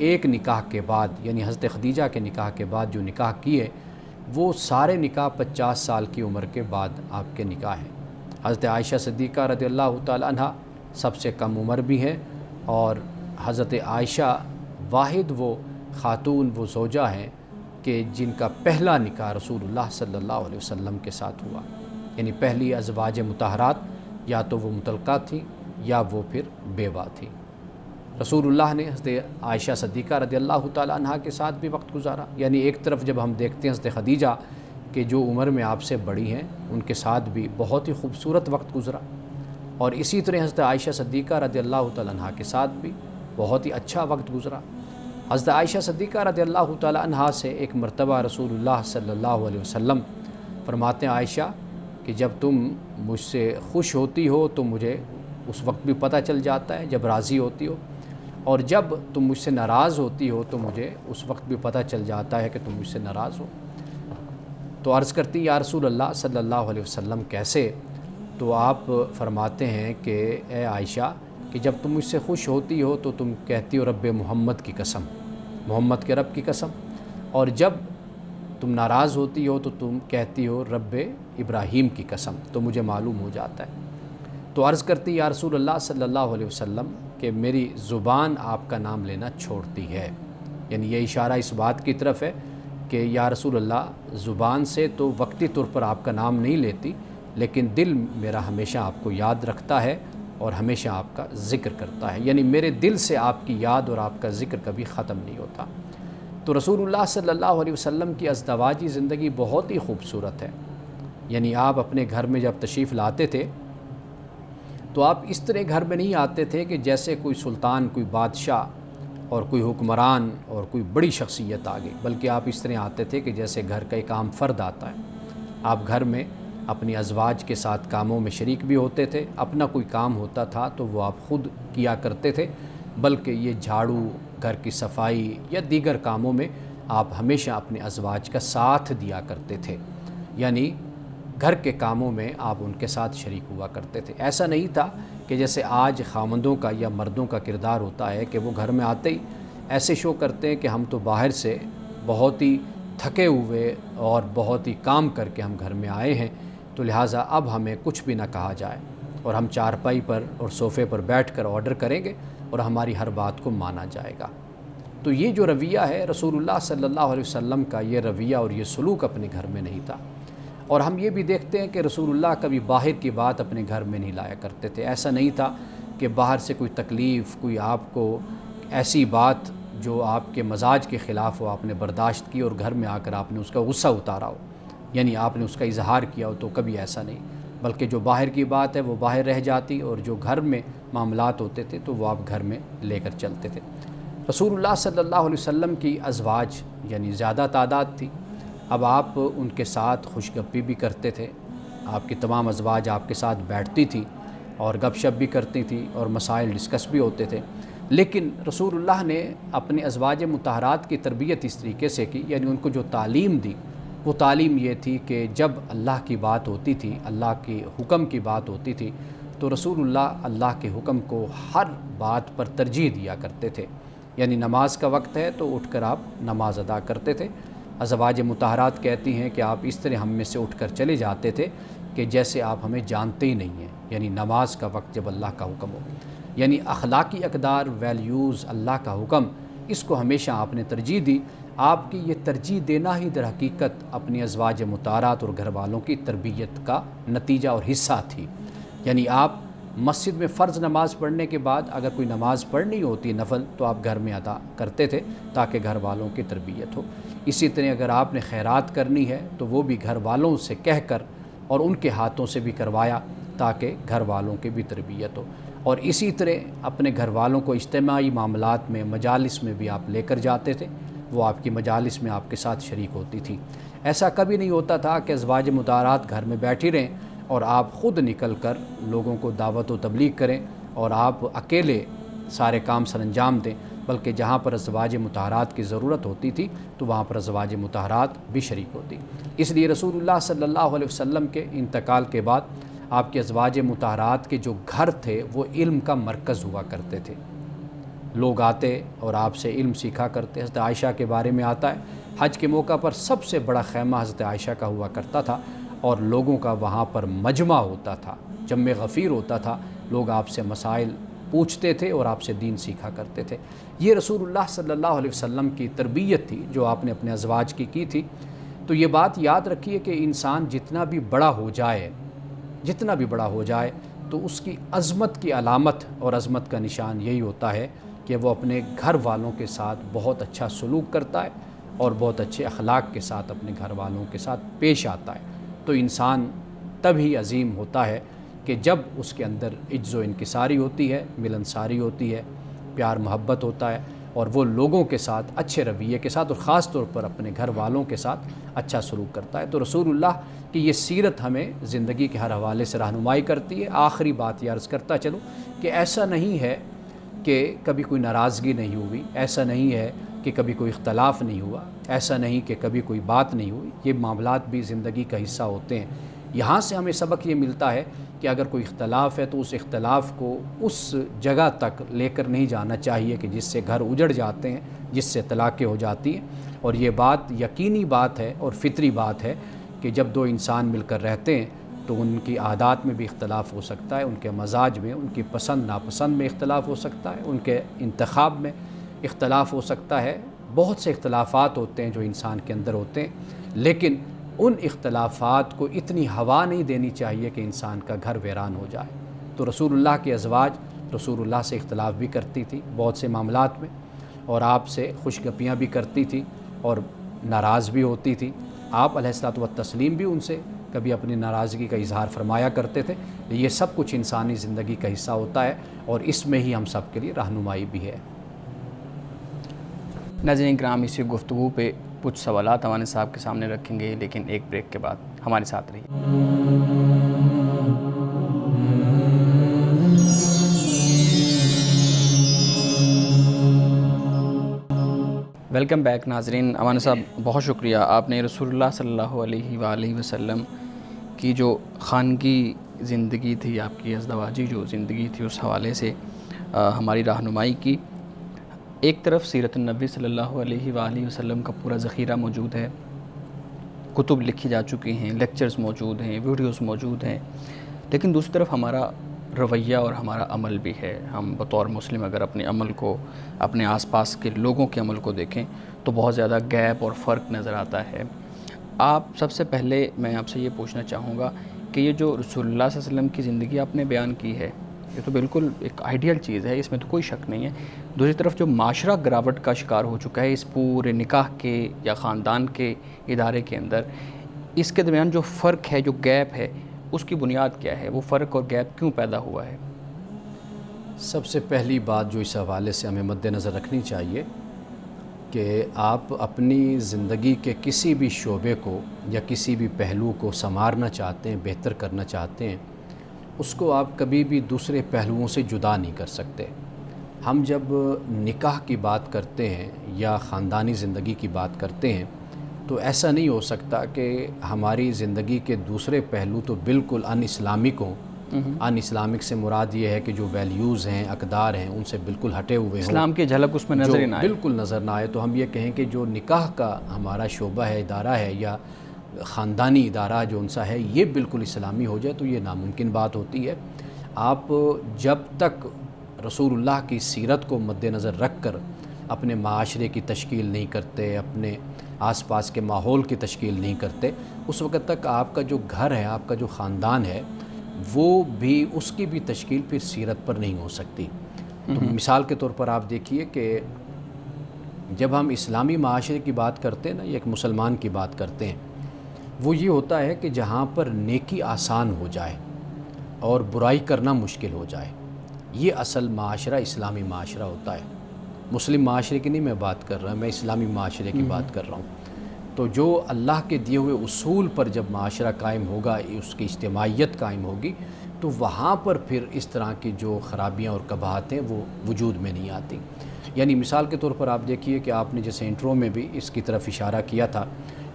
ایک نکاح کے بعد یعنی حضرت خدیجہ کے نکاح کے بعد جو نکاح کیے وہ سارے نکاح 50 سال کی عمر کے بعد آپ کے نکاح ہیں۔ حضرت عائشہ صدیقہ رضی اللہ تعالی عنہ سب سے کم عمر بھی ہیں، اور حضرت عائشہ واحد وہ خاتون وہ زوجہ ہیں کہ جن کا پہلا نکاح رسول اللہ صلی اللہ علیہ وسلم کے ساتھ ہوا، یعنی پہلی ازواج مطہرات یا تو وہ مطلقہ تھیں یا وہ پھر بیوہ تھیں۔ رسول اللہ نے حضرت عائشہ صدیقہ رضی اللہ تعالی عنہ کے ساتھ بھی وقت گزارا، یعنی ایک طرف جب ہم دیکھتے ہیں حضرت خدیجہ کہ جو عمر میں آپ سے بڑی ہیں ان کے ساتھ بھی بہت ہی خوبصورت وقت گزرا، اور اسی طرح حضرت عائشہ صدیقہ رضی اللہ تعالی عنہ کے ساتھ بھی بہت ہی اچھا وقت گزرا۔ حضرت عائشہ صدیقہ رضی اللہ تعالی عنہ سے ایک مرتبہ رسول اللہ صلی اللہ علیہ وسلم فرماتے ہیں عائشہ کہ جب تم مجھ سے خوش ہوتی ہو تو مجھے اس وقت بھی پتہ چل جاتا ہے جب راضی ہوتی ہو، اور جب تم مجھ سے ناراض ہوتی ہو تو مجھے اس وقت بھی پتہ چل جاتا ہے کہ تم مجھ سے ناراض ہو۔ تو عرض کرتی یا رسول اللہ صلی اللہ علیہ وسلم کیسے؟ تو آپ فرماتے ہیں کہ اے عائشہ کہ جب تم مجھ سے خوش ہوتی ہو تو تم کہتی ہو رب محمد کی قسم، محمد کے رب کی قسم، اور جب تم ناراض ہوتی ہو تو تم کہتی ہو رب ابراہیم کی قسم، تو مجھے معلوم ہو جاتا ہے۔ تو عرض کرتی یا رسول اللہ صلی اللہ علیہ وسلم کہ میری زبان آپ کا نام لینا چھوڑتی ہے، یعنی یہ اشارہ اس بات کی طرف ہے کہ یا رسول اللہ زبان سے تو وقتی طور پر آپ کا نام نہیں لیتی، لیکن دل میرا ہمیشہ آپ کو یاد رکھتا ہے اور ہمیشہ آپ کا ذکر کرتا ہے، یعنی میرے دل سے آپ کی یاد اور آپ کا ذکر کبھی ختم نہیں ہوتا۔ تو رسول اللہ صلی اللہ علیہ وسلم کی ازدواجی زندگی بہت ہی خوبصورت ہے، یعنی آپ اپنے گھر میں جب تشریف لاتے تھے تو آپ اس طرح گھر میں نہیں آتے تھے کہ جیسے کوئی سلطان، کوئی بادشاہ اور کوئی حکمران اور کوئی بڑی شخصیت آ گئی، بلکہ آپ اس طرح آتے تھے کہ جیسے گھر کا ایک عام فرد آتا ہے۔ آپ گھر میں اپنی ازواج کے ساتھ کاموں میں شریک بھی ہوتے تھے، اپنا کوئی کام ہوتا تھا تو وہ آپ خود کیا کرتے تھے، بلکہ یہ جھاڑو، گھر کی صفائی یا دیگر کاموں میں آپ ہمیشہ اپنے ازواج کا ساتھ دیا کرتے تھے، یعنی گھر کے کاموں میں آپ ان کے ساتھ شریک ہوا کرتے تھے۔ ایسا نہیں تھا کہ جیسے آج خامندوں کا یا مردوں کا کردار ہوتا ہے کہ وہ گھر میں آتے ہی ایسے شو کرتے ہیں کہ ہم تو باہر سے بہت ہی تھکے ہوئے اور بہت ہی کام کر کے ہم گھر میں آئے ہیں، تو لہٰذا اب ہمیں کچھ بھی نہ کہا جائے اور ہم چارپائی پر اور صوفے پر بیٹھ کر آرڈر کریں گے اور ہماری ہر بات کو مانا جائے گا۔ تو یہ جو رویہ ہے رسول اللہ صلی اللہ علیہ وسلم کا، یہ رویہ اور یہ سلوک اپنے گھر میں نہیں تھا۔ اور ہم یہ بھی دیکھتے ہیں کہ رسول اللہ کبھی باہر کی بات اپنے گھر میں نہیں لایا کرتے تھے۔ ایسا نہیں تھا کہ باہر سے کوئی تکلیف، کوئی آپ کو ایسی بات جو آپ کے مزاج کے خلاف ہو آپ نے برداشت کی اور گھر میں آ کر آپ نے اس کا غصہ اتارا ہو، یعنی آپ نے اس کا اظہار کیا ہو، تو کبھی ایسا نہیں، بلکہ جو باہر کی بات ہے وہ باہر رہ جاتی اور جو گھر میں معاملات ہوتے تھے تو وہ آپ گھر میں لے کر چلتے تھے۔ رسول اللہ صلی اللہ علیہ وسلم کی ازواج یعنی زیادہ تعداد تھی، اب آپ ان کے ساتھ خوش گپی بھی کرتے تھے، آپ کی تمام ازواج آپ کے ساتھ بیٹھتی تھی اور گپ شپ بھی کرتی تھی اور مسائل ڈسکس بھی ہوتے تھے، لیکن رسول اللہ نے اپنے ازواج مطہرات کی تربیت اس طریقے سے کی، یعنی ان کو جو تعلیم دی وہ تعلیم یہ تھی کہ جب اللہ کی بات ہوتی تھی، اللہ کے حکم کی بات ہوتی تھی، تو رسول اللہ کے حکم کو ہر بات پر ترجیح دیا کرتے تھے، یعنی نماز کا وقت ہے تو اٹھ کر آپ نماز ادا کرتے تھے۔ ازواج مطہرات کہتی ہیں کہ آپ اس طرح ہم میں سے اٹھ کر چلے جاتے تھے کہ جیسے آپ ہمیں جانتے ہی نہیں ہیں، یعنی نماز کا وقت جب اللہ کا حکم ہو، یعنی اخلاقی اقدار، ویلیوز، اللہ کا حکم، اس کو ہمیشہ آپ نے ترجیح دی۔ آپ کی یہ ترجیح دینا ہی در حقیقت اپنی ازواج مطہرات اور گھر والوں کی تربیت کا نتیجہ اور حصہ تھی، یعنی آپ مسجد میں فرض نماز پڑھنے کے بعد اگر کوئی نماز پڑھنی ہوتی نفل تو آپ گھر میں ادا کرتے تھے تاکہ گھر والوں کی تربیت ہو۔ اسی طرح اگر آپ نے خیرات کرنی ہے تو وہ بھی گھر والوں سے کہہ کر اور ان کے ہاتھوں سے بھی کروایا تاکہ گھر والوں کی بھی تربیت ہو، اور اسی طرح اپنے گھر والوں کو اجتماعی معاملات میں، مجالس میں بھی آپ لے کر جاتے تھے، وہ آپ کی مجالس میں آپ کے ساتھ شریک ہوتی تھی۔ ایسا کبھی نہیں ہوتا تھا کہ ازواج مطہرات گھر میں بیٹھی رہیں اور آپ خود نکل کر لوگوں کو دعوت و تبلیغ کریں اور آپ اکیلے سارے کام سر انجام دیں، بلکہ جہاں پر ازواج مطہرات کی ضرورت ہوتی تھی تو وہاں پر ازواج مطہرات بھی شریک ہوتی۔ اس لیے رسول اللہ صلی اللہ علیہ وسلم کے انتقال کے بعد آپ کے ازواج مطہرات کے جو گھر تھے وہ علم کا مرکز ہوا کرتے تھے، لوگ آتے اور آپ سے علم سیکھا کرتے۔ حضرت عائشہ کے بارے میں آتا ہے حج کے موقع پر سب سے بڑا خیمہ حضرت عائشہ کا ہوا کرتا تھا اور لوگوں کا وہاں پر مجمع ہوتا تھا، جمع غفیر ہوتا تھا، لوگ آپ سے مسائل پوچھتے تھے اور آپ سے دین سیکھا کرتے تھے۔ یہ رسول اللہ صلی اللہ علیہ وسلم کی تربیت تھی جو آپ نے اپنے ازواج کی تھی۔ تو یہ بات یاد رکھیے کہ انسان جتنا بھی بڑا ہو جائے تو اس کی عظمت کی علامت اور عظمت کا نشان یہی ہوتا ہے کہ وہ اپنے گھر والوں کے ساتھ بہت اچھا سلوک کرتا ہے اور بہت اچھے اخلاق کے ساتھ اپنے گھر والوں کے ساتھ پیش آتا ہے۔ تو انسان تبھی عظیم ہوتا ہے کہ جب اس کے اندر عجز و انکساری ہوتی ہے، ملنساری ہوتی ہے، پیار محبت ہوتا ہے اور وہ لوگوں کے ساتھ اچھے رویے کے ساتھ اور خاص طور پر اپنے گھر والوں کے ساتھ اچھا سلوک کرتا ہے۔ تو رسول اللہ کی یہ سیرت ہمیں زندگی کے ہر حوالے سے رہنمائی کرتی ہے۔ آخری بات یہ عرض کرتا چلوں کہ ایسا نہیں ہے کہ کبھی کوئی ناراضگی نہیں ہوئی، ایسا نہیں ہے کہ کبھی کوئی اختلاف نہیں ہوا، ایسا نہیں کہ کبھی کوئی بات نہیں ہوئی۔ یہ معاملات بھی زندگی کا حصہ ہوتے ہیں۔ یہاں سے ہمیں سبق یہ ملتا ہے کہ اگر کوئی اختلاف ہے تو اس اختلاف کو اس جگہ تک لے کر نہیں جانا چاہیے کہ جس سے گھر اجڑ جاتے ہیں، جس سے طلاقیں ہو جاتی ہیں۔ اور یہ بات یقینی بات ہے اور فطری بات ہے کہ جب دو انسان مل کر رہتے ہیں تو ان کی عادات میں بھی اختلاف ہو سکتا ہے، ان کے مزاج میں، ان کی پسند ناپسند میں اختلاف ہو سکتا ہے، ان کے انتخاب میں اختلاف ہو سکتا ہے۔ بہت سے اختلافات ہوتے ہیں جو انسان کے اندر ہوتے ہیں، لیکن ان اختلافات کو اتنی ہوا نہیں دینی چاہیے کہ انسان کا گھر ویران ہو جائے۔ تو رسول اللہ کے ازواج رسول اللہ سے اختلاف بھی کرتی تھی بہت سے معاملات میں، اور آپ سے خوش گپیاں بھی کرتی تھی اور ناراض بھی ہوتی تھی۔ آپ علیہ الصلوۃ والتسلیم بھی ان سے کبھی اپنی ناراضگی کا اظہار فرمایا کرتے تھے۔ یہ سب کچھ انسانی زندگی کا حصہ ہوتا ہے اور اس میں ہی ہم سب کے لیے رہنمائی بھی ہے۔ ناظرین کرام، اسی گفتگو پہ کچھ سوالات ہمارے صاحب کے سامنے رکھیں گے، لیکن ایک بریک کے بعد ہمارے ساتھ رہیے۔ ویلکم بیک ناظرین۔ امان صاحب، بہت شکریہ، آپ نے رسول اللہ صلی اللہ علیہ وآلہ وسلم کی جو خانگی زندگی تھی، آپ کی ازدواجی جو زندگی تھی، اس حوالے سے ہماری رہنمائی کی۔ ایک طرف سیرت النبی صلی اللہ علیہ وآلہ وسلم کا پورا ذخیرہ موجود ہے، کتب لکھی جا چکی ہیں، لیکچرز موجود ہیں، ویڈیوز موجود ہیں، لیکن دوسری طرف ہمارا رویہ اور ہمارا عمل بھی ہے۔ ہم بطور مسلم اگر اپنے عمل کو، اپنے آس پاس کے لوگوں کے عمل کو دیکھیں تو بہت زیادہ گیپ اور فرق نظر آتا ہے۔ آپ سب سے پہلے میں آپ سے یہ پوچھنا چاہوں گا کہ یہ جو رسول اللہ صلی اللہ علیہ وسلم کی زندگی آپ نے بیان کی ہے، یہ تو بالکل ایک آئیڈیل چیز ہے، اس میں تو کوئی شک نہیں ہے۔ دوسری طرف جو معاشرہ گراوٹ کا شکار ہو چکا ہے اس پورے نکاح کے یا خاندان کے ادارے کے اندر، اس کے درمیان جو فرق ہے، جو گیپ ہے، اس کی بنیاد کیا ہے؟ وہ فرق اور گیپ کیوں پیدا ہوا ہے؟ سب سے پہلی بات جو اس حوالے سے ہمیں مد نظر رکھنی چاہیے کہ آپ اپنی زندگی کے کسی بھی شعبے کو یا کسی بھی پہلو کو سنوارنا چاہتے ہیں، بہتر کرنا چاہتے ہیں، اس کو آپ کبھی بھی دوسرے پہلوؤں سے جدا نہیں کر سکتے۔ ہم جب نکاح کی بات کرتے ہیں یا خاندانی زندگی کی بات کرتے ہیں تو ایسا نہیں ہو سکتا کہ ہماری زندگی کے دوسرے پہلو تو بالکل ان اسلامک ہوں۔ ان اسلامک سے مراد یہ ہے کہ جو ویلیوز ہیں، اقدار ہیں، ان سے بالکل ہٹے ہوئے ہوں، اسلام کی جھلک اس میں نظر ہی نہ آئے، بالکل نظر نہ آئے۔ تو ہم یہ کہیں کہ جو نکاح کا ہمارا شعبہ ہے، ادارہ ہے یا خاندانی ادارہ جو ان سا ہے، یہ بالکل اسلامی ہو جائے تو یہ ناممکن بات ہوتی ہے۔ آپ جب تک رسول اللہ کی سیرت کو مد نظر رکھ کر اپنے معاشرے کی تشکیل نہیں کرتے، اپنے آس پاس کے ماحول کی تشکیل نہیں کرتے، اس وقت تک آپ کا جو گھر ہے، آپ کا جو خاندان ہے، وہ بھی اس کی بھی تشکیل پھر سیرت پر نہیں ہو سکتی۔ تو مثال کے طور پر آپ دیکھیے کہ جب ہم اسلامی معاشرے کی بات کرتے ہیں نا، یا ایک مسلمان کی بات کرتے ہیں، وہ یہ ہوتا ہے کہ جہاں پر نیکی آسان ہو جائے اور برائی کرنا مشکل ہو جائے، یہ اصل معاشرہ اسلامی معاشرہ ہوتا ہے۔ مسلم معاشرے کی نہیں میں بات کر رہا، میں اسلامی معاشرے کی بات کر رہا ہوں۔ تو جو اللہ کے دیے ہوئے اصول پر جب معاشرہ قائم ہوگا، اس کی اجتماعیت قائم ہوگی، تو وہاں پر پھر اس طرح کی جو خرابیاں اور قباحتیں وہ وجود میں نہیں آتی۔ یعنی مثال کے طور پر آپ دیکھیے کہ آپ نے جیسے انٹرو میں بھی اس کی طرف اشارہ کیا تھا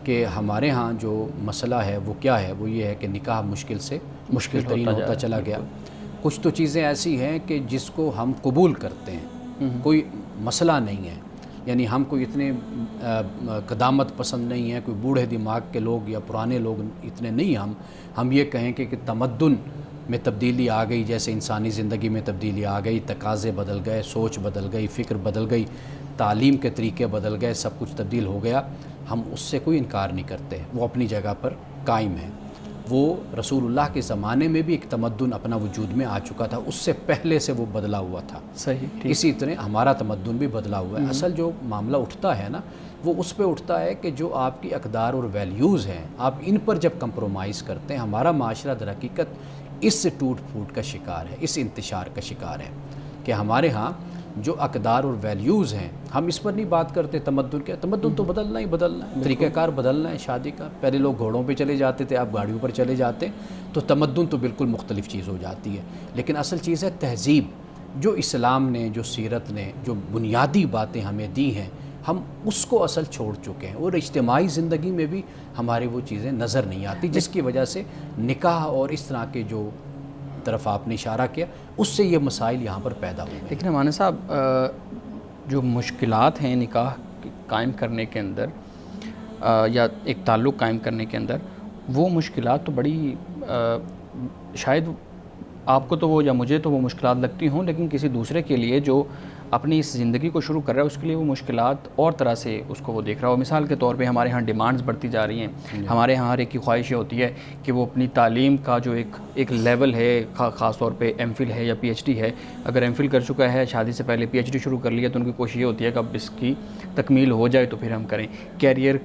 کہ ہمارے ہاں جو مسئلہ ہے وہ کیا ہے، وہ یہ ہے کہ نکاح مشکل سے مشکل ترین ہوتا چلا گیا۔ کچھ تو چیزیں ایسی ہیں کہ جس کو ہم قبول کرتے ہیں، کوئی مسئلہ نہیں ہے. یعنی ہم کوئی اتنے قدامت پسند نہیں ہیں, کوئی بوڑھے دماغ کے لوگ یا پرانے لوگ اتنے نہیں. ہم یہ کہیں کہ تمدن میں تبدیلی آ گئی, جیسے انسانی زندگی میں تبدیلی آ گئی, تقاضے بدل گئے, سوچ بدل گئی, فکر بدل گئی, تعلیم کے طریقے بدل گئے, سب کچھ تبدیل ہو گیا. ہم اس سے کوئی انکار نہیں کرتے, وہ اپنی جگہ پر قائم ہے. وہ رسول اللہ کے زمانے میں بھی ایک تمدن اپنا وجود میں آ چکا تھا, اس سے پہلے سے وہ بدلا ہوا تھا. صحیح. اسی طرح ہمارا تمدن بھی بدلا ہوا ہے. اصل جو معاملہ اٹھتا ہے نا, وہ اس پہ اٹھتا ہے کہ جو آپ کی اقدار اور ویلیوز ہیں, آپ ان پر جب کمپرومائز کرتے ہیں. ہمارا معاشرہ در حقیقت اس سے ٹوٹ پھوٹ کا شکار ہے, اس انتشار کا شکار ہے کہ ہمارے ہاں جو اقدار اور ویلیوز ہیں, ہم اس پر نہیں بات کرتے تمدن کے. تمدن تو بدلنا ہی بدلنا ہے, طریقہ کار بدلنا ہے شادی کا. پہلے لوگ گھوڑوں پہ چلے جاتے تھے, اب گاڑیوں پر چلے جاتے, تو تمدن تو بالکل مختلف چیز ہو جاتی ہے. لیکن اصل چیز ہے تہذیب, جو اسلام نے, جو سیرت نے جو بنیادی باتیں ہمیں دی ہیں, ہم اس کو اصل چھوڑ چکے ہیں. اور اجتماعی زندگی میں بھی ہمارے وہ چیزیں نظر نہیں آتی, جس کی وجہ سے نکاح اور اس طرح کے جو طرف آپ نے اشارہ کیا, اس سے یہ مسائل یہاں پر پیدا ہوئے. لیکن ہمانے صاحب, جو مشکلات ہیں نکاح قائم کرنے کے اندر یا ایک تعلق قائم کرنے کے اندر, وہ مشکلات تو بڑی شاید آپ کو تو وہ یا مجھے تو وہ مشکلات لگتی ہوں, لیکن کسی دوسرے کے لیے جو اپنی اس زندگی کو شروع کر رہا ہے, اس کے لیے وہ مشکلات اور طرح سے اس کو وہ دیکھ رہا ہو. مثال کے طور پہ ہمارے ہاں ڈیمانڈز بڑھتی جا رہی ہیں. ہمارے ہاں ہر ایک کی خواہش یہ ہوتی ہے کہ وہ اپنی تعلیم کا جو ایک لیول ہے, خاص طور پہ ایم فل ہے یا پی ایچ ڈی ہے, اگر ایم فل کر چکا ہے, شادی سے پہلے پی ایچ ڈی شروع کر لیا, تو ان کی کوشش یہ ہوتی ہے کہ اب اس کی تکمیل ہو جائے تو پھر ہم کریں. کیریئر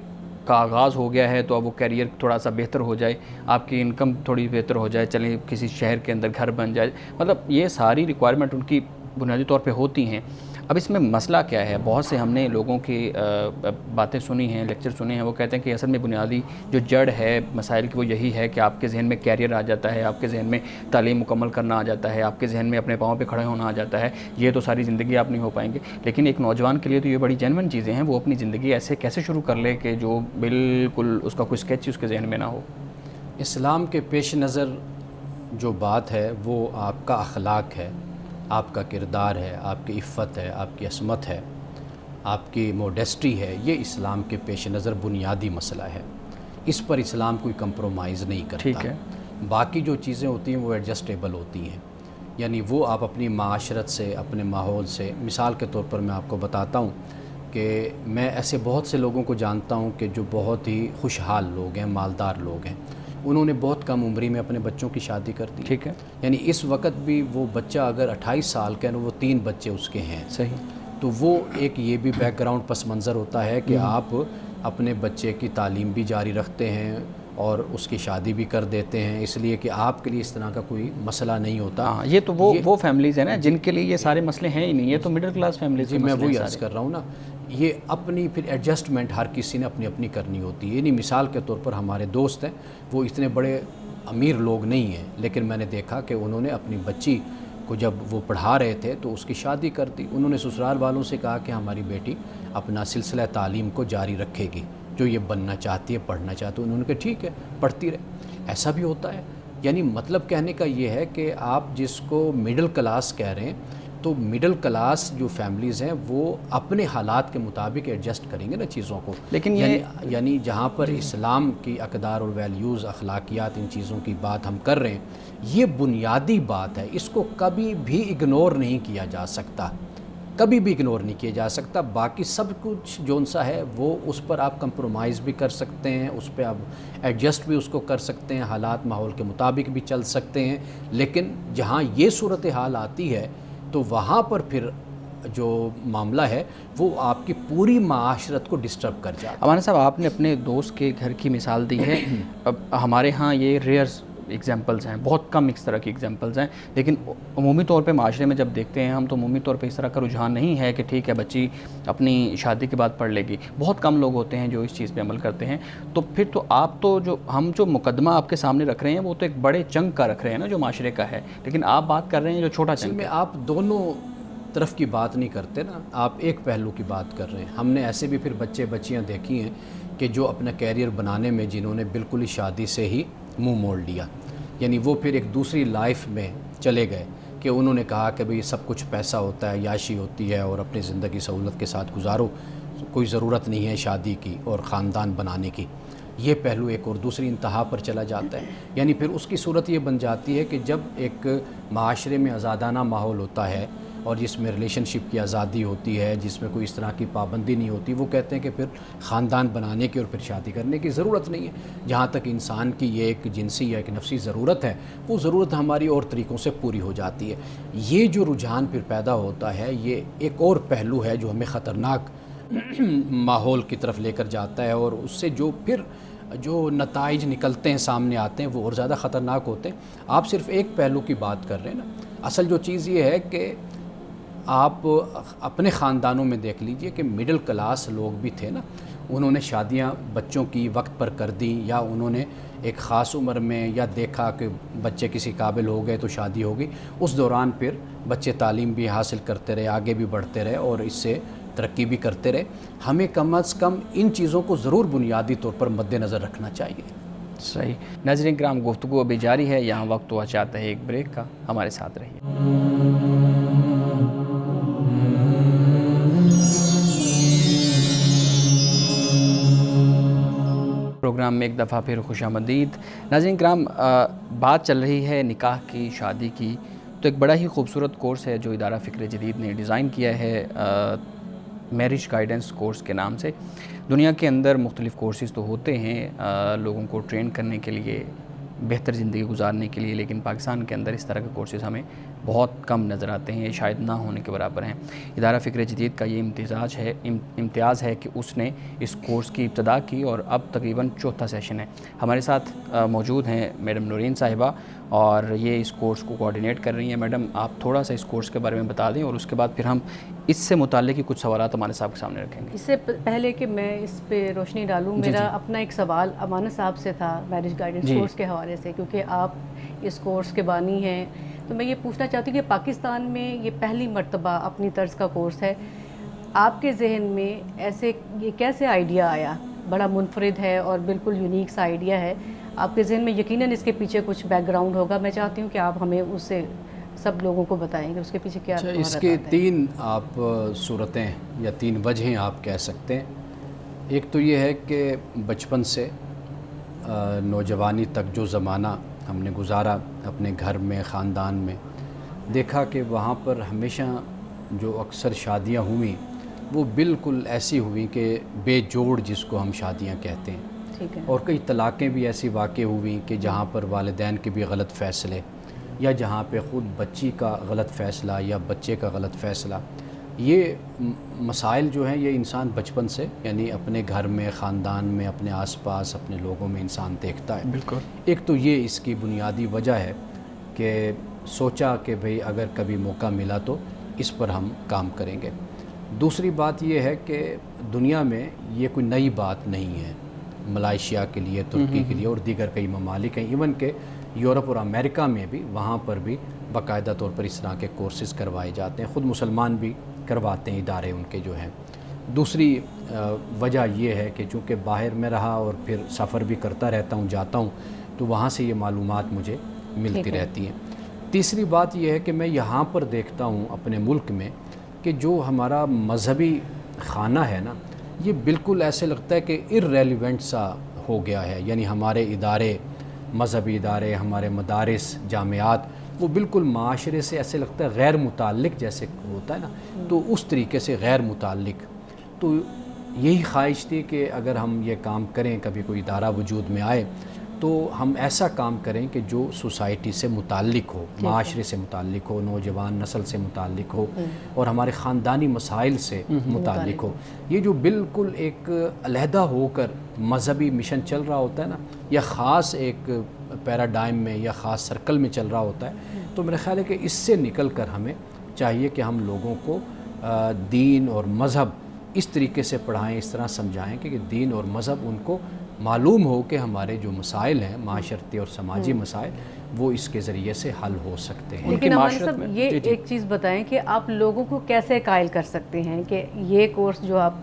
کا آغاز ہو گیا ہے, تو اب وہ کیریئر تھوڑا سا بہتر ہو جائے, آپ کی انکم تھوڑی بہتر ہو جائے, چلیں کسی شہر کے اندر گھر بن جائے. مطلب یہ ساری ریکوائرمنٹ ان کی بنیادی طور پہ ہوتی ہیں. اب اس میں مسئلہ کیا ہے؟ بہت سے ہم نے لوگوں کی باتیں سنی ہیں, لیکچر سنے ہیں, وہ کہتے ہیں کہ اصل میں بنیادی جو جڑ ہے مسائل کی وہ یہی ہے کہ آپ کے ذہن میں کیریئر آ جاتا ہے, آپ کے ذہن میں تعلیم مکمل کرنا آ جاتا ہے, آپ کے ذہن میں اپنے پاؤں پہ کھڑے ہونا آ جاتا ہے. یہ تو ساری زندگی آپ نہیں ہو پائیں گے. لیکن ایک نوجوان کے لیے تو یہ بڑی جینوئن چیزیں ہیں, وہ اپنی زندگی ایسے کیسے شروع کر لے کہ جو بالکل اس کا کوئی اسکیچ اس کے ذہن میں نہ ہو. اسلام کے پیش نظر جو بات ہے وہ آپ کا اخلاق ہے, آپ کا کردار ہے, آپ کی عفت ہے, آپ کی عصمت ہے, آپ کی موڈیسٹی ہے. یہ اسلام کے پیش نظر بنیادی مسئلہ ہے. اس پر اسلام کوئی کمپرومائز نہیں کرتا. ٹھیک ہے. باقی جو چیزیں ہوتی ہیں وہ ایڈجسٹیبل ہوتی ہیں, یعنی وہ آپ اپنی معاشرت سے, اپنے ماحول سے. مثال کے طور پر میں آپ کو بتاتا ہوں کہ میں ایسے بہت سے لوگوں کو جانتا ہوں کہ جو بہت ہی خوشحال لوگ ہیں, مالدار لوگ ہیں. انہوں نے بہت کم عمری میں اپنے بچوں کی شادی کر دی. ٹھیک ہے. یعنی اس وقت بھی وہ بچہ اگر 28 سال کا ہے, وہ 3 بچے اس کے ہیں. صحیح. تو وہ ایک یہ بھی بیک گراؤنڈ پس منظر ہوتا ہے کہ آپ اپنے بچے کی تعلیم بھی جاری رکھتے ہیں اور اس کی شادی بھی کر دیتے ہیں, اس لیے کہ آپ کے لیے اس طرح کا کوئی مسئلہ نہیں ہوتا. ہاں, یہ تو وہ فیملیز ہیں نا جن کے لیے یہ سارے مسئلے ہیں ہی نہیں. یہ تو مڈل کلاس فیملیز. جی, میں وہی عرض کر رہا ہوں نا, یہ اپنی پھر ایڈجسٹمنٹ ہر کسی نے اپنی اپنی کرنی ہوتی ہے. یعنی مثال کے طور پر ہمارے دوست ہیں, وہ اتنے بڑے امیر لوگ نہیں ہیں, لیکن میں نے دیکھا کہ انہوں نے اپنی بچی کو جب وہ پڑھا رہے تھے تو اس کی شادی کر دی. انہوں نے سسرال والوں سے کہا کہ ہماری بیٹی اپنا سلسلہ تعلیم کو جاری رکھے گی, جو یہ بننا چاہتی ہے, پڑھنا چاہتی ہے. انہوں نے کہا ٹھیک ہے, پڑھتی رہے. ایسا بھی ہوتا ہے. یعنی مطلب کہنے کا یہ ہے کہ آپ جس کو مڈل کلاس کہہ رہے ہیں, تو مڈل کلاس جو فیملیز ہیں وہ اپنے حالات کے مطابق ایڈجسٹ کریں گے نا چیزوں کو. لیکن یعنی جہاں پر اسلام کی اقدار اور ویلیوز, اخلاقیات, ان چیزوں کی بات ہم کر رہے ہیں, یہ بنیادی بات ہے. اس کو کبھی بھی اگنور نہیں کیا جا سکتا, کبھی بھی اگنور نہیں کیا جا سکتا. باقی سب کچھ جون سا ہے وہ اس پر آپ کمپرومائز بھی کر سکتے ہیں, اس پہ آپ ایڈجسٹ بھی اس کو کر سکتے ہیں, حالات ماحول کے مطابق بھی چل سکتے ہیں. لیکن جہاں یہ صورتحال آتی ہے تو وہاں پر پھر جو معاملہ ہے وہ آپ کی پوری معاشرت کو ڈسٹرب کر جاتا ہے. ہمارے صاحب, آپ نے اپنے دوست کے گھر کی مثال دی ہے. اب ہمارے ہاں یہ ریئر ایگزامپلز ہیں, بہت کم اس طرح کی ایگزامپلز ہیں. لیکن عمومی طور پہ معاشرے میں جب دیکھتے ہیں ہم, تو عمومی طور پہ اس طرح کا رجحان نہیں ہے کہ ٹھیک ہے بچی اپنی شادی کے بعد پڑھ لے گی. بہت کم لوگ ہوتے ہیں جو اس چیز پہ عمل کرتے ہیں. تو پھر تو آپ تو جو مقدمہ آپ کے سامنے رکھ رہے ہیں وہ تو ایک بڑے چنک کا رکھ رہے ہیں نا, جو معاشرے کا ہے. لیکن آپ بات کر رہے ہیں جو چھوٹا چنک میں. آپ دونوں طرف کی بات نہیں کرتے نا, آپ ایک پہلو کی بات کر رہے ہیں. ہم نے ایسے بھی پھر بچے بچیاں دیکھی ہیں کہ جو اپنا کیریئر بنانے میں جنہوں نے بالکل ہی شادی سے ہی منہ موڑ لیا, یعنی وہ پھر ایک دوسری لائف میں چلے گئے. کہ انہوں نے کہا کہ بھئی سب کچھ پیسہ ہوتا ہے، عیاشی ہوتی ہے اور اپنی زندگی سہولت کے ساتھ گزارو، کوئی ضرورت نہیں ہے شادی کی اور خاندان بنانے کی. یہ پہلو ایک اور دوسری انتہا پر چلا جاتا ہے. یعنی پھر اس کی صورت یہ بن جاتی ہے کہ جب ایک معاشرے میں آزادانہ ماحول ہوتا ہے اور جس میں ریلیشن شپ کی آزادی ہوتی ہے، جس میں کوئی اس طرح کی پابندی نہیں ہوتی، وہ کہتے ہیں کہ پھر خاندان بنانے کی اور پھر شادی کرنے کی ضرورت نہیں ہے. جہاں تک انسان کی یہ ایک جنسی یا ایک نفسی ضرورت ہے، وہ ضرورت ہماری اور طریقوں سے پوری ہو جاتی ہے. یہ جو رجحان پھر پیدا ہوتا ہے، یہ ایک اور پہلو ہے جو ہمیں خطرناک ماحول کی طرف لے کر جاتا ہے، اور اس سے جو نتائج نکلتے ہیں سامنے آتے ہیں وہ اور زیادہ خطرناک ہوتے ہیں. آپ صرف ایک پہلو کی بات کر رہے ہیں نا. اصل جو چیز یہ ہے کہ آپ اپنے خاندانوں میں دیکھ لیجئے کہ مڈل کلاس لوگ بھی تھے نا، انہوں نے شادیاں بچوں کی وقت پر کر دیں، یا انہوں نے ایک خاص عمر میں یا دیکھا کہ بچے کسی قابل ہو گئے تو شادی ہو گئی. اس دوران پھر بچے تعلیم بھی حاصل کرتے رہے، آگے بھی بڑھتے رہے اور اس سے ترقی بھی کرتے رہے. ہمیں کم از کم ان چیزوں کو ضرور بنیادی طور پر مد نظر رکھنا چاہیے. صحیح. ناظرین کرام، گفتگو ابھی جاری ہے، یہاں وقت ہوا چاہتا ہے ایک بریک کا، ہمارے ساتھ رہیے. پروگرام میں ایک دفعہ پھر خوش آمدید. ناظرین کرام، بات چل رہی ہے نکاح کی، شادی کی، تو ایک بڑا ہی خوبصورت کورس ہے جو ادارہ فکر جدید نے ڈیزائن کیا ہے میرج گائیڈنس کورس کے نام سے. دنیا کے اندر مختلف کورسز تو ہوتے ہیں لوگوں کو ٹرین کرنے کے لیے، بہتر زندگی گزارنے کے لیے، لیکن پاکستان کے اندر اس طرح کے کورسز ہمیں بہت کم نظر آتے ہیں، یہ شاید نہ ہونے کے برابر ہیں. ادارہ فکر جدید کا یہ امتیاز ہے کہ اس نے اس کورس کی ابتدا کی اور اب تقریباً چوتھا سیشن ہے. ہمارے ساتھ موجود ہیں میڈم نورین صاحبہ، اور یہ اس کورس کو کوآرڈینیٹ کر رہی ہیں. میڈم، آپ تھوڑا سا اس کورس کے بارے میں بتا دیں اور اس کے بعد پھر ہم اس سے متعلق ہی کچھ سوالات ہمارے صاحب کے سامنے رکھیں گے. اس سے پہلے کہ میں اس پہ روشنی ڈالوں، میرا اپنا ایک سوال امانت صاحب سے تھا میرج گائیڈنس کورس کے حوالے سے، کیونکہ آپ اس کورس کے بانی ہیں. تو میں یہ پوچھنا چاہتی ہوں کہ پاکستان میں یہ پہلی مرتبہ اپنی طرز کا کورس ہے. آپ کے ذہن میں ایسے یہ کیسے آئیڈیا آیا؟ بڑا منفرد ہے اور بالکل یونیک سا آئیڈیا ہے. آپ کے ذہن میں یقیناً اس کے پیچھے کچھ بیک گراؤنڈ ہوگا. میں چاہتی ہوں کہ آپ ہمیں اس سے سب لوگوں کو بتائیں کہ اس کے پیچھے کیا مہارت ہے. اس کے تین آپ صورتیں یا تین وجہیں آپ کہہ سکتے ہیں. ایک تو یہ ہے کہ بچپن سے نوجوانی تک جو زمانہ ہم نے گزارا اپنے گھر میں، خاندان میں، دیکھا کہ وہاں پر ہمیشہ جو اکثر شادیاں ہوئیں وہ بالکل ایسی ہوئیں کہ بے جوڑ، جس کو ہم شادیاں کہتے ہیں. اور کئی طلاقیں بھی ایسی واقع ہوئیں کہ جہاں پر والدین کے بھی غلط فیصلے، یا جہاں پہ خود بچی کا غلط فیصلہ یا بچے کا غلط فیصلہ. یہ مسائل جو ہیں یہ انسان بچپن سے، یعنی اپنے گھر میں، خاندان میں، اپنے آس پاس، اپنے لوگوں میں انسان دیکھتا ہے. بالکل. ایک تو یہ اس کی بنیادی وجہ ہے کہ سوچا کہ بھئی اگر کبھی موقع ملا تو اس پر ہم کام کریں گے. دوسری بات یہ ہے کہ دنیا میں یہ کوئی نئی بات نہیں ہے. ملائیشیا کے لیے، ترکی کے لیے اور دیگر کئی ممالک ہیں، ایون کہ یورپ اور امریکہ میں بھی، وہاں پر بھی باقاعدہ طور پر اس طرح کے کورسز کروائے جاتے ہیں. خود مسلمان بھی کرواتے ہیں، ادارے ان کے جو ہیں. دوسری وجہ یہ ہے کہ چونکہ باہر میں رہا اور پھر سفر بھی کرتا رہتا ہوں، جاتا ہوں، تو وہاں سے یہ معلومات مجھے ملتی رہتی ہیں. تیسری بات یہ ہے کہ میں یہاں پر دیکھتا ہوں اپنے ملک میں کہ جو ہمارا مذہبی خانہ ہے نا، یہ بالکل ایسے لگتا ہے کہ ارریلیونٹ سا ہو گیا ہے. یعنی ہمارے ادارے، مذہبی ادارے، ہمارے مدارس، جامعات، وہ بالکل معاشرے سے ایسے لگتا ہے غیر متعلق جیسے ہوتا ہے نا، تو اس طریقے سے غیر متعلق. تو یہی خواہش تھی کہ اگر ہم یہ کام کریں، کبھی کوئی ادارہ وجود میں آئے تو ہم ایسا کام کریں کہ جو سوسائٹی سے متعلق ہو، معاشرے سے متعلق ہو، نوجوان نسل سے متعلق ہو اور ہمارے خاندانی مسائل سے متعلق ہو. یہ جو بالکل ایک علیحدہ ہو کر مذہبی مشن چل رہا ہوتا ہے نا، یا خاص ایک پیراڈائم میں یا خاص سرکل میں چل رہا ہوتا ہے، تو میرا خیال ہے کہ اس سے نکل کر ہمیں چاہیے کہ ہم لوگوں کو دین اور مذہب اس طریقے سے پڑھائیں، اس طرح سمجھائیں کہ دین اور مذہب ان کو معلوم ہو کہ ہمارے جو مسائل ہیں، معاشرتی اور سماجی مسائل، وہ اس کے ذریعے سے حل ہو سکتے ہیں. لیکن ہمارے صاحب یہ ایک چیز بتائیں کہ آپ لوگوں کو کیسے قائل کر سکتے ہیں کہ یہ کورس جو آپ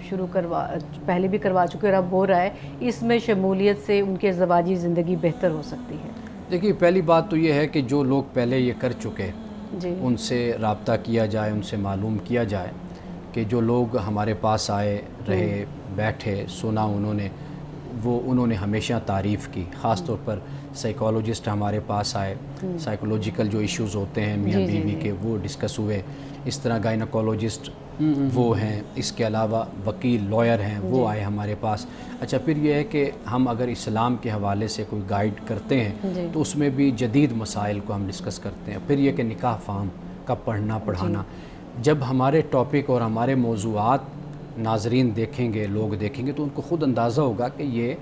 پہلے بھی کروا چکے اور اب ہو رہا ہے، اس میں شمولیت سے ان کے ازدواجی زندگی بہتر ہو سکتی ہے؟ دیکھیے، پہلی بات تو یہ ہے کہ جو لوگ پہلے یہ کر چکے جی ان سے رابطہ کیا جائے، ان سے معلوم کیا جائے کہ جو لوگ ہمارے پاس آئے، رہے، بیٹھے، سنا انہوں نے ہمیشہ تعریف کی. خاص طور پر سائیکالوجسٹ ہمارے پاس آئے، سائیکولوجیکل جو ایشوز ہوتے ہیں میاں بیوی کے وہ ڈسکس ہوئے. اس طرح گائناکولوجسٹ وہ ہیں، اس کے علاوہ وکیل، لائر ہیں، وہ آئے ہمارے پاس. اچھا پھر یہ ہے کہ ہم اگر اسلام کے حوالے سے کوئی گائیڈ کرتے ہیں تو اس میں بھی جدید مسائل کو ہم ڈسکس کرتے ہیں. پھر یہ کہ نکاح فام کا پڑھنا پڑھانا. جب ہمارے ٹاپک اور ہمارے موضوعات ناظرین دیکھیں گے، لوگ دیکھیں گے، تو ان کو خود اندازہ ہوگا کہ یہ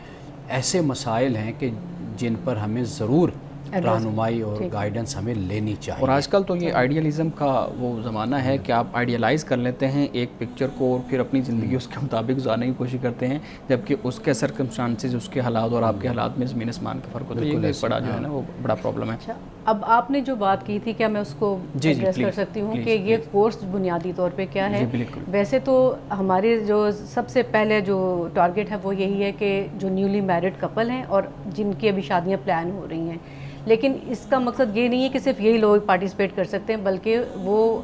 ایسے مسائل ہیں کہ جن پر ہمیں ضرور رہنمائی اور گائیڈنس ہمیں لینی چاہیے. اور آج کل تو یہ آئیڈیالزم کا وہ زمانہ ہے کہ آپ آئیڈیالائز کر لیتے ہیں ایک پکچر کو اور پھر اپنی زندگی اس کے مطابق گزارنے کی کوشش کرتے ہیں، جبکہ اس کے سرکمسٹانسز، اس کے حالات اور آپ کے حالات میں زمین آسمان کا فرق ہوتا ہے. یہ بڑا جو ہے نا وہ بڑا پرابلم ہے. اچھا اب آپ نے جو بات کی تھی، کیا میں اس کو ایڈریس کر سکتی ہوں کہ یہ کورس بنیادی طور پہ کیا ہے؟ ویسے تو ہمارے جو سب سے پہلے جو ٹارگٹ ہے وہ یہی ہے کہ جو نیولی میرڈ کپل ہیں اور جن کی ابھی شادیاں پلان ہو رہی ہیں، لیکن اس کا مقصد یہ نہیں ہے کہ صرف یہی لوگ پارٹیسپیٹ کر سکتے ہیں، بلکہ وہ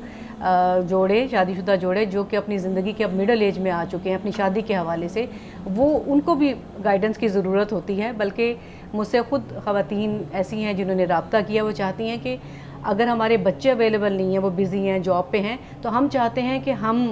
جوڑے، شادی شدہ جوڑے جو کہ اپنی زندگی کے اب مڈل ایج میں آ چکے ہیں اپنی شادی کے حوالے سے، وہ ان کو بھی گائیڈنس کی ضرورت ہوتی ہے. بلکہ مجھ سے خود خواتین ایسی ہیں جنہوں نے رابطہ کیا، وہ چاہتی ہیں کہ اگر ہمارے بچے اویلیبل نہیں ہیں، وہ بزی ہیں، جاب پہ ہیں، تو ہم چاہتے ہیں کہ ہم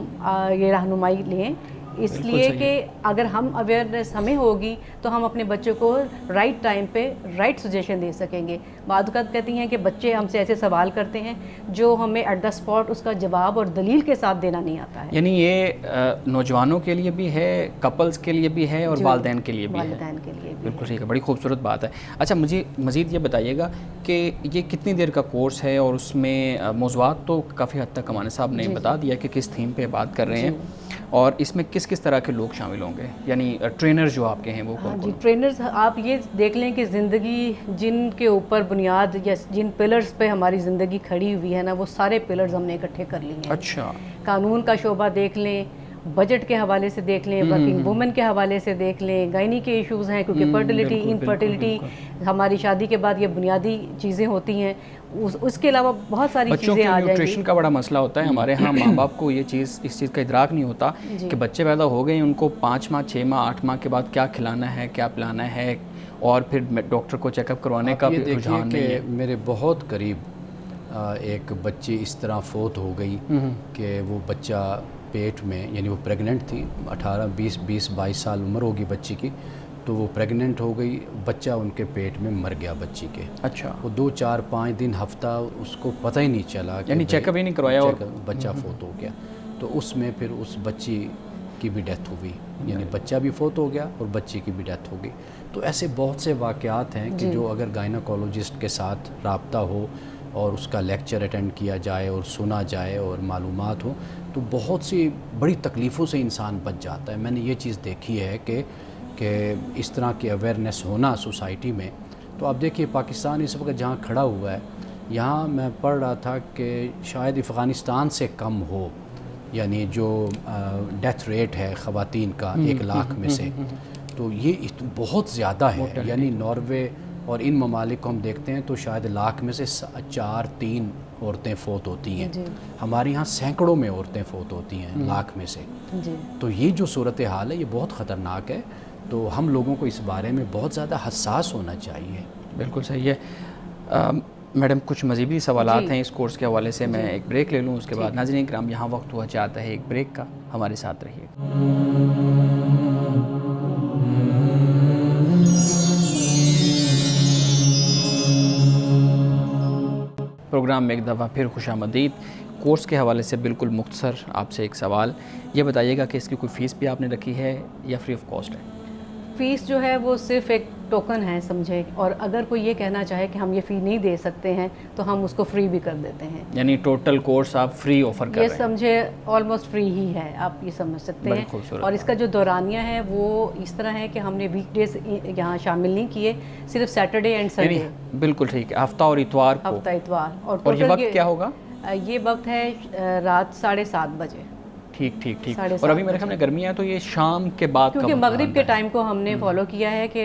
یہ رہنمائی لیں، اس لیے کہ اگر ہم اویئرنیس ہمیں ہوگی تو ہم اپنے بچوں کو رائٹ ٹائم پہ رائٹ سجیشن دے سکیں گے. بعض اوقات کہتی ہیں کہ بچے ہم سے ایسے سوال کرتے ہیں جو ہمیں ایٹ دا اسپاٹ اس کا جواب اور دلیل کے ساتھ دینا نہیں آتا ہے. یعنی یہ نوجوانوں کے لیے بھی ہے، کپلز کے لیے بھی ہے، اور والدین کے لیے بھی ہے. والدین کے لیے بھی. بالکل ٹھیک ہے، بڑی خوبصورت بات ہے. اچھا مجھے مزید یہ بتائیے گا کہ یہ کتنی دیر کا کورس ہے، اور اس میں موضوعات تو کافی حد تک امانت صاحب نے بتا دیا کہ کس تھیم پہ بات کر رہے ہیں، اور اس میں کس کس طرح کے لوگ شامل ہوں گے، یعنی ٹرینر جو آپ کے ہیں وہ کون؟ جی ٹرینرز آپ یہ دیکھ لیں کہ زندگی جن کے اوپر بنیاد یا جن پلرز پہ ہماری زندگی کھڑی ہوئی ہے نا، وہ سارے پلرز ہم نے اکٹھے کر لیے ہیں. اچھا. قانون کا شعبہ دیکھ لیں، بجٹ کے حوالے سے دیکھ لیں، ورکنگ وومن کے حوالے سے دیکھ لیں، گائنی کے ایشوز ہیں کیونکہ فرٹیلیٹی، انفرٹیلیٹی ہماری شادی کے بعد یہ بنیادی چیزیں ہوتی ہیں. اس کے علاوہ بہت ساری چیزیں آ جائیں گی. نیوٹریشن کا بڑا مسئلہ ہوتا ہے ہمارے ہاں. ماں باپ کو یہ چیز، اس چیز کا ادراک نہیں ہوتا کہ بچے پیدا ہو گئے، ان کو 5 ماہ 6 ماہ 8 ماہ کے بعد کیا کھلانا ہے، کیا پلانا ہے، اور پھر ڈاکٹر کو چیک اپ کروانے کا بھی رجحان نہیں ہے. میرے بہت قریب ایک بچی اس طرح فوت ہو گئی کہ وہ بچہ پیٹ میں، یعنی وہ پریگننٹ تھی، 18 20 22 سال عمر ہوگی بچی کی، تو وہ پریگننٹ ہو گئی، بچہ ان کے پیٹ میں مر گیا بچی کے. اچھا. وہ 2 4 5 دن ہفتہ اس کو پتہ ہی نہیں چلا، یعنی چیک اپ ہی نہیں کروایا اور بچہ فوت ہو گیا. تو اس میں پھر اس بچی کی بھی ڈیتھ ہوئی، یعنی بچہ بھی فوت ہو گیا اور بچی کی بھی ڈیتھ ہو گئی. تو ایسے بہت سے واقعات ہیں کہ جو اگر گائناکولوجسٹ کے ساتھ رابطہ ہو اور اس کا لیکچر اٹینڈ کیا جائے اور سنا جائے اور معلومات ہو، تو بہت سی بڑی تکلیفوں سے انسان بچ جاتا ہے. میں نے یہ چیز دیکھی ہے کہ اس طرح کی اویئرنیس ہونا سوسائٹی میں. تو آپ دیکھیے پاکستان اس وقت جہاں کھڑا ہوا ہے، یہاں میں پڑھ رہا تھا کہ شاید افغانستان سے کم ہو، یعنی جو ڈیتھ ریٹ ہے خواتین کا 1 لاکھ میں سے، تو یہ بہت زیادہ ہے. یعنی ناروے اور ان ممالک کو ہم دیکھتے ہیں تو شاید لاکھ میں سے 4-3 عورتیں فوت ہوتی ہیں. ہمارے یہاں سینکڑوں میں عورتیں فوت ہوتی ہیں لاکھ میں سے. تو یہ جو صورتحال ہے یہ بہت خطرناک ہے. تو ہم لوگوں کو اس بارے میں بہت زیادہ حساس ہونا چاہیے. بالکل صحیح ہے. میڈم کچھ مزیدی سوالات ہیں اس کورس کے حوالے سے، میں ایک بریک لے لوں، اس کے بعد ناظرین کرام یہاں وقت ہوا چاہتا ہے ایک بریک کا، ہمارے ساتھ رہیے. پروگرام میں ایک دفعہ پھر خوش آمدید. کورس کے حوالے سے بالکل مختصر آپ سے ایک سوال، یہ بتائیے گا کہ اس کی کوئی فیس بھی آپ نے رکھی ہے یا فری آف کاسٹ ہے؟ فیس جو ہے وہ صرف ایک ٹوکن ہے سمجھے، اور اگر کوئی یہ کہنا چاہے کہ ہم یہ فی نہیں دے سکتے ہیں تو ہم اس کو فری بھی کر دیتے ہیں. یعنی ٹوٹل کورس آپ فری آفر کر رہے ہیں؟ یہ سمجھے آلموسٹ فری ہی ہے، آپ یہ سمجھ سکتے ہیں. اور اس کا جو دورانیہ ہے وہ اس طرح ہے کہ ہم نے ویک ڈیز یہاں شامل نہیں کیے، صرف سیٹرڈے اینڈ سنڈے. بالکل ٹھیک ہے، ہفتہ اور اتوار کو. ہفتہ اتوار. اور یہ وقت کیا ہوگا؟ یہ وقت ہے رات 7:30 بجے. ٹھیک. اور ابھی میرے خیال میں گرمی ہے تو یہ شام کے بعد، کیونکہ مغرب کے ٹائم کو ہم نے فالو کیا ہے کہ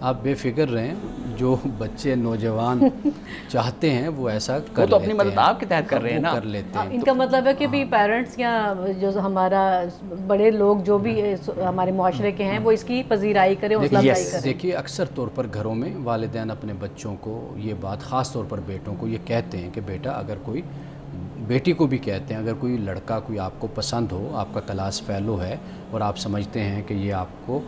آپ بے فکر رہیں، جو بچے نوجوان چاہتے ہیں وہ ایسا کر وہ تو اپنی لیتے مدد ہیں، آپ کے تحت کر رہے ہیں نا. کر لیتے ہیں. ان کا مطلب ہے کہ بھی پیرنٹس یا جو ہمارا بڑے لوگ جو بھی ہمارے معاشرے کے ہیں وہ اس کی پذیرائی کریں، حوصلہ افزائی کریں. دیکھیے اکثر طور پر گھروں میں والدین اپنے بچوں کو یہ بات، خاص طور پر بیٹوں کو یہ کہتے ہیں کہ بیٹا اگر کوئی، بیٹی کو بھی کہتے ہیں، اگر کوئی لڑکا کوئی آپ کو پسند ہو، آپ کا کلاس فیلو ہے اور آپ سمجھتے ہیں کہ یہ آپ کو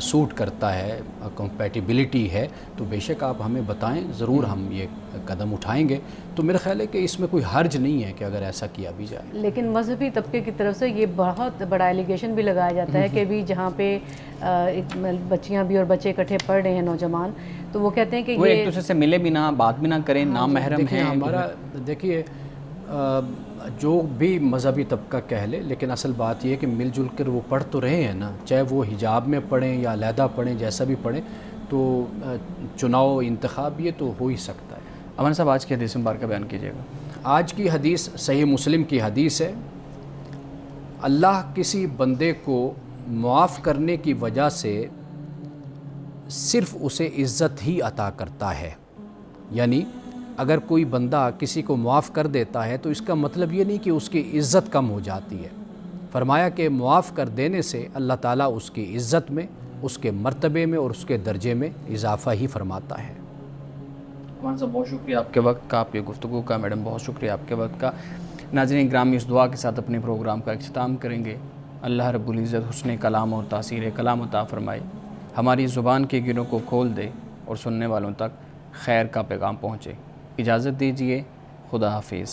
سوٹ کرتا ہے، کمپیٹیبلٹی ہے، تو بے شک آپ ہمیں بتائیں، ضرور ہم یہ قدم اٹھائیں گے. تو میرا خیال ہے کہ اس میں کوئی حرج نہیں ہے کہ اگر ایسا کیا بھی جائے. لیکن مذہبی طبقے کی طرف سے یہ بہت بڑا ایلیگیشن بھی لگایا جاتا ہے کہ بھی جہاں پہ بچیاں بھی اور بچے اکٹھے پڑھ رہے ہیں نوجوان، تو وہ کہتے ہیں کہ وہ ایک یہ دوسرے سے ملے بھی نہ، بات بھی نہ کریں، نامحرم دیکھیے ہیں. ہمارا، دیکھیے جو بھی مذہبی طبقہ کہہ لے، لیکن اصل بات یہ ہے کہ مل جل کر وہ پڑھ تو رہے ہیں نا، چاہے وہ حجاب میں پڑھیں یا علیحدہ پڑھیں، جیسا بھی پڑھیں، تو چناؤ انتخاب یہ تو ہو ہی سکتا ہے. امان صاحب آج کی حدیث مبارکہ بیان کیجیے گا. آج کی حدیث صحیح مسلم کی حدیث ہے. اللہ کسی بندے کو معاف کرنے کی وجہ سے صرف اسے عزت ہی عطا کرتا ہے. یعنی اگر کوئی بندہ کسی کو معاف کر دیتا ہے تو اس کا مطلب یہ نہیں کہ اس کی عزت کم ہو جاتی ہے. فرمایا کہ معاف کر دینے سے اللہ تعالیٰ اس کی عزت میں، اس کے مرتبے میں اور اس کے درجے میں اضافہ ہی فرماتا ہے. امان صاحب بہت شکریہ آپ کے وقت کا، آپ کی گفتگو کا. میڈم بہت شکریہ آپ کے وقت کا. ناظرین گرامی، اس دعا کے ساتھ اپنے پروگرام کا اختتام کریں گے. اللہ رب العزت حسن کلام اور تاثیر کلام عطا فرمائے، ہماری زبان کے گروں کو کھول دے اور سننے والوں تک خیر کا پیغام پہنچے. اجازت دیجیے، خدا حافظ.